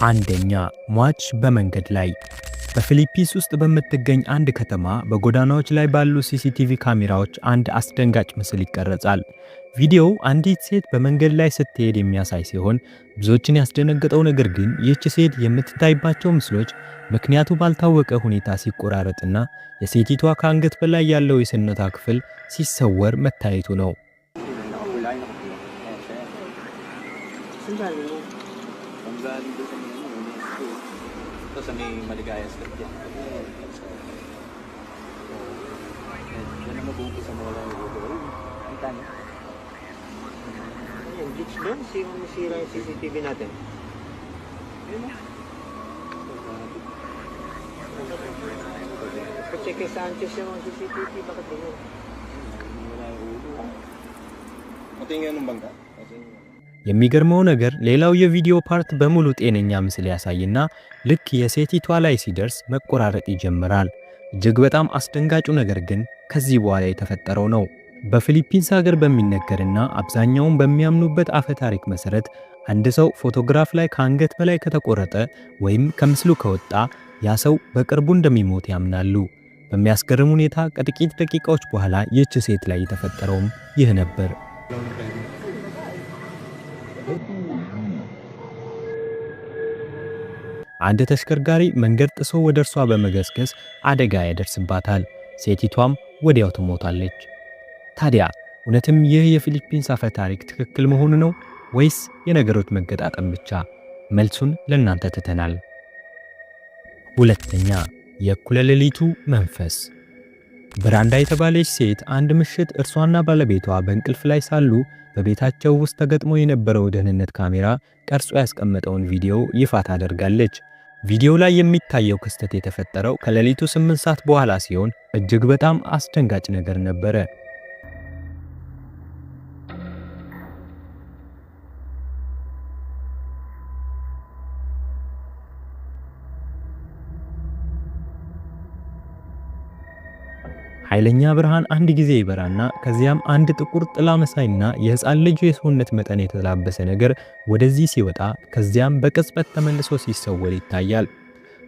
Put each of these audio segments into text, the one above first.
አንደኛ ሟች በመንገድ ላይ በፊሊፒንስ ውስጥ በምትገኝ አንድ ከተማ በጎዳናዎች ላይ ባሉ ሲሲቲቪ ካሜራዎች አንድ አስደንጋጭ ምስል ይቀረጻል። ቪዲዮው አንዲት ሴት በመንገድ ላይ ስትሄድ የሚያሳይ ሲሆን ብዙዎችን ያስደነገጠው ነገር ግን ይህች ሴት የምትታይባቸው ምስሎች ምክንያቱ ባልታወቀ ሁኔታ ሲቆራረጥና የሴቲቷ ከአንገት በላይ ያለው የሰውነቷ ክፍል ሲሰወር መታየቱ ነው። Sa may Maligayas lang yan. Yan ang mabuti sa mga lang yung ang tani. Ayan, beach doon. Masira yung CCTV natin. Ayan o. Pa-check kay Sanchez yung CCTV. Bakit yun? Wala yung ulo. Matingin ng bangka? የሚገርመው ነገር ሌላው የቪዲዮ ፓርት በሙሉ ጤነኛ ምስል ያሳይና ልክ የሴቲቷ ላይ ሲደርስ መቆራረጥ ይጀምራል። እጅግ በጣም አስደንጋጩ ነገር ግን ከዚህ በኋላ የተፈጠረው ነው። በፊሊፒንስ ሀገር በሚነገርና አብዛኛውን በሚያምኑበት አፈ ታሪክ መሰረት አንድ ሰው ፎቶግራፍ ላይ ከአንገት በላይ ከተቆረጠ ወይም ከምስሉ ከወጣ ያ ሰው በቅርቡ እንደሚሞት ያምናሉ። በሚያስገርም ሁኔታ ከጥቂት ደቂቃዎች በኋላ ይህች ሴት ላይ የተፈጠረውም ይህ ነበር። አንድ ተሽከርካሪ መንገድ ጥሶ ወደ እርሷ በመገስገስ አደጋ ያደርስባታል። ሴቲቷም ወዲያው ትሞታለች። ታዲያ እውነትም ይህ የፊሊፒንስ አፈ ታሪክ ትክክል መሆኑ ነው ወይስ የነገሮች መገጣጠም ብቻ? መልሱን ለእናንተ ትተናል። ሁለተኛ፣ የእኩለ ሌሊቱ መንፈስ። ብራንዳ የተባለች ሴት አንድ ምሽት እርሷና ባለቤቷ በእንቅልፍ ላይ ሳሉ በቤታቸው ውስጥ ተገጥሞ የነበረው ደህንነት ካሜራ ቀርጾ ያስቀመጠውን ቪዲዮ ይፋ ታደርጋለች። ቪዲዮው ላይ የሚታየው ክስተት የተፈጠረው ከሌሊቱ 8 ሰዓት በኋላ ሲሆን እጅግ በጣም አስደንጋጭ ነገር ነበረ። ኃይለኛ ብርሃን አንድ ጊዜ ይበራና ከዚያም አንድ ጥቁር ጥላ መሳይና የሕፃን ልጅ የሰውነት መጠን የተላበሰ ነገር ወደዚህ ሲወጣ ከዚያም በቅጽበት ተመልሶ ሲሰወር ይታያል።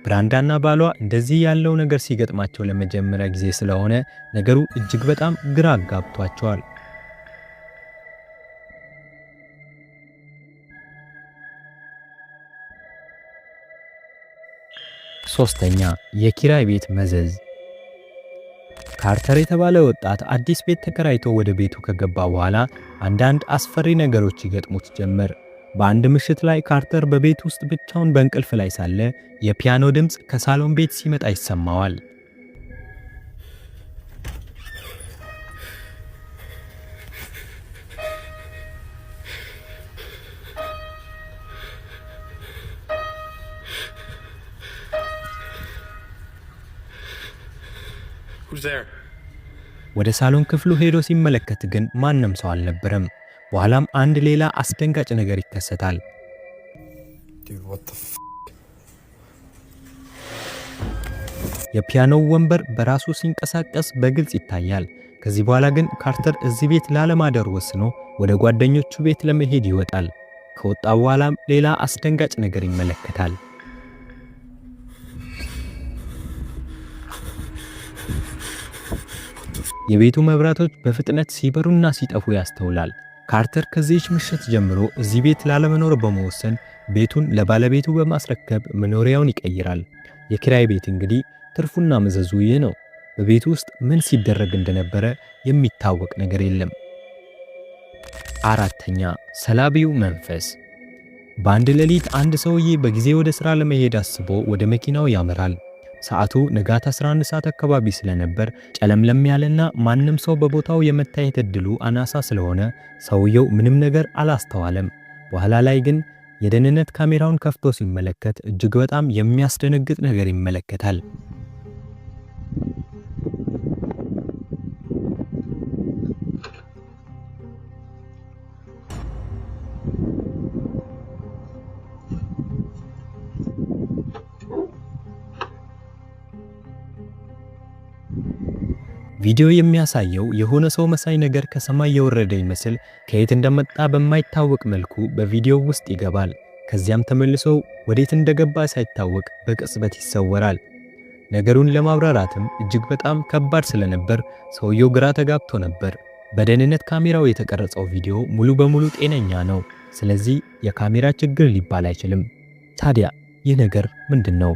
ብራንዳና ባሏ እንደዚህ ያለው ነገር ሲገጥማቸው ለመጀመሪያ ጊዜ ስለሆነ ነገሩ እጅግ በጣም ግራ አጋብቷቸዋል። ሶስተኛ፣ የኪራይ ቤት መዘዝ። ካርተር የተባለ ወጣት አዲስ ቤት ተከራይቶ ወደ ቤቱ ከገባ በኋላ አንዳንድ አስፈሪ ነገሮች ይገጥሙት ጀመር። በአንድ ምሽት ላይ ካርተር በቤት ውስጥ ብቻውን በእንቅልፍ ላይ ሳለ የፒያኖ ድምፅ ከሳሎን ቤት ሲመጣ ይሰማዋል። ወደ ሳሎን ክፍሉ ሄዶ ሲመለከት ግን ማንም ሰው አልነበረም። በኋላም አንድ ሌላ አስደንጋጭ ነገር ይከሰታል። የፒያኖው ወንበር በራሱ ሲንቀሳቀስ በግልጽ ይታያል። ከዚህ በኋላ ግን ካርተር እዚህ ቤት ላለማደር ወስኖ ወደ ጓደኞቹ ቤት ለመሄድ ይወጣል። ከወጣ በኋላም ሌላ አስደንጋጭ ነገር ይመለከታል። የቤቱ መብራቶች በፍጥነት ሲበሩና ሲጠፉ ያስተውላል። ካርተር ከዚህች ምሽት ጀምሮ እዚህ ቤት ላለመኖር በመወሰን ቤቱን ለባለቤቱ በማስረከብ መኖሪያውን ይቀይራል። የኪራይ ቤት እንግዲህ ትርፉና መዘዙ ይህ ነው። በቤቱ ውስጥ ምን ሲደረግ እንደነበረ የሚታወቅ ነገር የለም። አራተኛ፣ ሰላቢው መንፈስ። በአንድ ሌሊት አንድ ሰውዬ በጊዜ ወደ ሥራ ለመሄድ አስቦ ወደ መኪናው ያመራል። ሰዓቱ ንጋት 11 ሰዓት አካባቢ ስለነበር ጨለምለም ያለና ማንም ሰው በቦታው የመታየት እድሉ አናሳ ስለሆነ ሰውየው ምንም ነገር አላስተዋለም። በኋላ ላይ ግን የደህንነት ካሜራውን ከፍቶ ሲመለከት እጅግ በጣም የሚያስደነግጥ ነገር ይመለከታል። ቪዲዮ የሚያሳየው የሆነ ሰው መሳይ ነገር ከሰማይ የወረደ ይመስል ከየት እንደመጣ በማይታወቅ መልኩ በቪዲዮው ውስጥ ይገባል። ከዚያም ተመልሶ ወዴት እንደገባ ሳይታወቅ በቅጽበት ይሰወራል። ነገሩን ለማብራራትም እጅግ በጣም ከባድ ስለነበር ሰውየው ግራ ተጋብቶ ነበር። በደህንነት ካሜራው የተቀረጸው ቪዲዮ ሙሉ በሙሉ ጤነኛ ነው። ስለዚህ የካሜራ ችግር ሊባል አይችልም። ታዲያ ይህ ነገር ምንድነው?